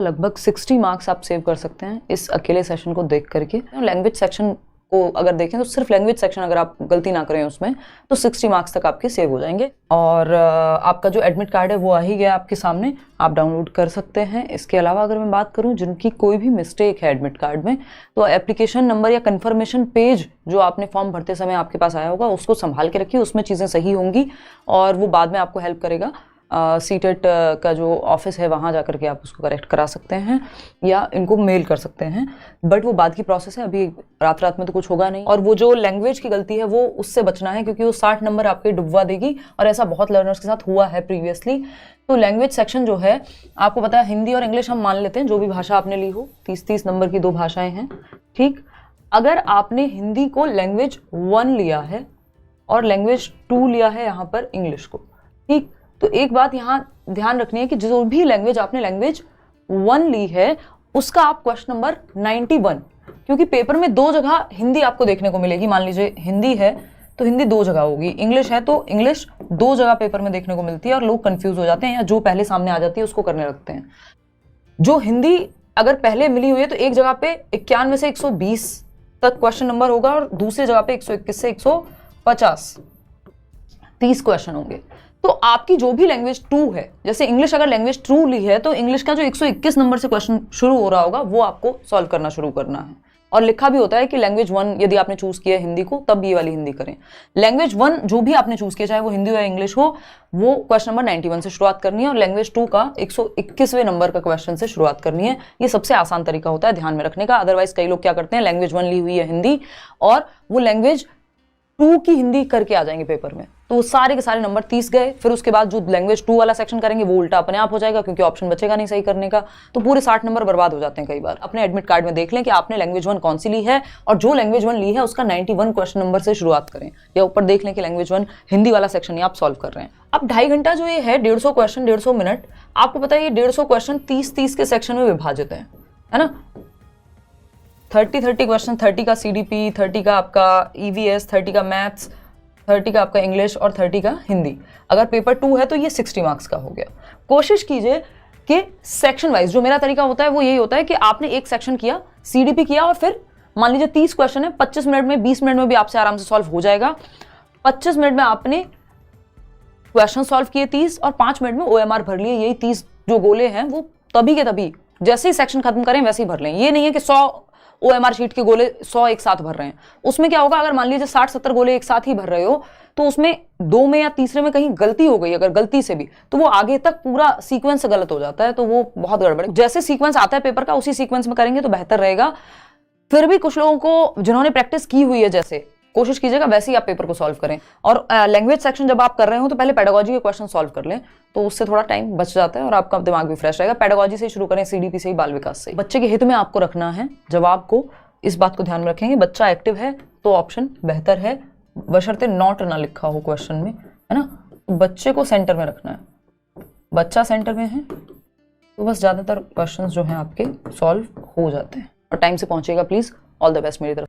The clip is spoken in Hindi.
लगभग 60 मार्क्स आप सेव कर सकते हैं इस अकेले सेशन को देख करके। लैंग्वेज सेक्शन को अगर देखें तो सिर्फ लैंग्वेज सेक्शन अगर आप गलती ना करें उसमें तो 60 मार्क्स तक आपके सेव हो जाएंगे। और आपका जो एडमिट कार्ड है वो आ ही गया आपके सामने, आप डाउनलोड कर सकते हैं। इसके अलावा अगर मैं बात करूं जिनकी कोई भी मिस्टेक है एडमिट कार्ड में, तो एप्लीकेशन नंबर या कन्फर्मेशन पेज जो आपने फॉर्म भरते समय आपके पास आया होगा उसको संभाल के रखिए, उसमें चीज़ें सही होंगी और वो बाद में आपको हेल्प करेगा। सीटेट का जो ऑफिस है वहाँ जा करके आप उसको करेक्ट करा सकते हैं या इनको मेल कर सकते हैं, बट वो बाद की प्रोसेस है, अभी रात में तो कुछ होगा नहीं। और वो जो लैंग्वेज की गलती है वो उससे बचना है क्योंकि वो 60 नंबर आपके डुबवा देगी और ऐसा बहुत लर्नर्स के साथ हुआ है प्रीवियसली। तो लैंग्वेज सेक्शन जो है आपको पता है हिंदी और इंग्लिश हम मान लेते हैं, जो भी भाषा आपने ली हो, 30-30 नंबर की 2 भाषाएं हैं, ठीक। अगर आपने हिंदी को लैंग्वेज 1 लिया है और लैंग्वेज 2 लिया है यहाँ पर इंग्लिश को, ठीक, तो एक बात यहाँ ध्यान रखनी है कि जो भी लैंग्वेज आपने लैंग्वेज 1 ली है उसका आप क्वेश्चन नंबर 91, क्योंकि पेपर में 2 जगह हिंदी आपको देखने को मिलेगी। मान लीजिए हिंदी है तो हिंदी 2 जगह होगी, इंग्लिश है तो इंग्लिश 2 जगह पेपर में देखने को मिलती है और लोग कंफ्यूज हो जाते हैं या जो पहले सामने आ जाती है उसको करने लगते हैं। जो हिंदी अगर पहले मिली हुई है तो एक जगह पे 91 से 120 तक क्वेश्चन नंबर होगा और दूसरी जगह पे 121 से 150 30 क्वेश्चन होंगे। तो आपकी जो भी लैंग्वेज 2 है, जैसे इंग्लिश अगर लैंग्वेज 2 ली है तो इंग्लिश का जो 121 नंबर से क्वेश्चन शुरू हो रहा होगा वो आपको सॉल्व करना शुरू करना है। और लिखा भी होता है कि लैंग्वेज 1 यदि आपने चूज किया हिंदी को तब ये वाली हिंदी करें। लैंग्वेज 1 जो भी आपने चूज किया, चाहे वो हिंदी हो या इंग्लिश हो, वो क्वेश्चन नंबर 91 से शुरुआत करनी है और लैंग्वेज 2 का 121वें नंबर का क्वेश्चन से शुरुआत करनी है। ये सबसे आसान तरीका होता है ध्यान में रखने का। अदरवाइज कई लोग क्या करते हैं, लैंग्वेज 1 ली हुई है हिंदी और वो लैंग्वेज 2 की हिंदी करके आ जाएंगे पेपर में, तो सारे के सारे नंबर 30 गए। फिर उसके बाद जो लैंग्वेज 2 वाला सेक्शन करेंगे वो उल्टा अपने आप हो जाएगा क्योंकि ऑप्शन बचेगा नहीं सही करने का, तो पूरे 60 नंबर बर्बाद हो जाते हैं कई बार। अपने एडमिट कार्ड में देख लें कि आपने लैंग्वेज 1 कौन सी ली है और जो लैंग्वेज 1 ली है उसका 91 क्वेश्चन नंबर से शुरुआत करें, या ऊपर देख लें कि लैंग्वेज 1 हिंदी वाला सेक्शन ही आप सॉल्व कर रहे हैं। अब 2.5 घंटा जो ये है, 150 क्वेश्चन 150 मिनट, आपको पता है ये 150 क्वेश्चन 30-30 के सेक्शन में विभाजित है ना। 30 क्वेश्चन, 30 का CDP, 30 का आपका EVS, 30 का मैथ्स, 30 का आपका इंग्लिश और 30 का हिंदी। अगर पेपर 2 है तो ये 60 मार्क्स का हो गया। कोशिश कीजिए कि सेक्शन वाइज, जो मेरा तरीका होता है वो यही होता है कि आपने एक सेक्शन किया, CDP किया और फिर मान लीजिए 30 क्वेश्चन है, 25 मिनट में 20 मिनट में भी आपसे आराम से सॉल्व हो जाएगा। 25 मिनट में आपने क्वेश्चन सॉल्व किए 30 और 5 मिनट में OMR भर लिए। यही 30 जो गोले हैं वो तभी के तभी जैसे ही सेक्शन खत्म करें वैसे ही भर लें। ये नहीं है कि 100 OMR शीट के गोले 100 एक साथ भर रहे हैं। उसमें क्या होगा, अगर मान लीजिए 60-70 गोले एक साथ ही भर रहे हो तो उसमें 2 में या तीसरे में कहीं गलती हो गई, अगर गलती से भी, तो वो आगे तक पूरा सीक्वेंस गलत हो जाता है, तो वो बहुत गड़बड़ है। जैसे सीक्वेंस आता है पेपर का उसी सीक्वेंस में करेंगे तो बेहतर रहेगा। फिर भी कुछ लोगों को जिन्होंने प्रैक्टिस की हुई है, जैसे कोशिश कीजिएगा वैसे ही आप पेपर को सॉल्व करें। और लैंग्वेज सेक्शन जब आप कर रहे हो तो पहले पेडागोजी के क्वेश्चन सॉल्व कर लें, तो उससे थोड़ा टाइम बच जाता है और आपका दिमाग भी फ्रेश रहेगा। पेडागोजी से शुरू करें, CDP से ही, बाल विकास से। बच्चे के हित में आपको रखना है जवाब को, इस बात को ध्यान में रखेंगे। बच्चा एक्टिव है तो ऑप्शन बेहतर है, बशर्ते नॉट ना लिखा हो क्वेश्चन में, है ना। बच्चे को सेंटर में रखना है, बच्चा सेंटर में है तो बस ज्यादातर क्वेश्चंस जो हैं आपके सॉल्व हो जाते हैं। और टाइम से पहुंचेगा प्लीज। ऑल द बेस्ट मेरी तरफ।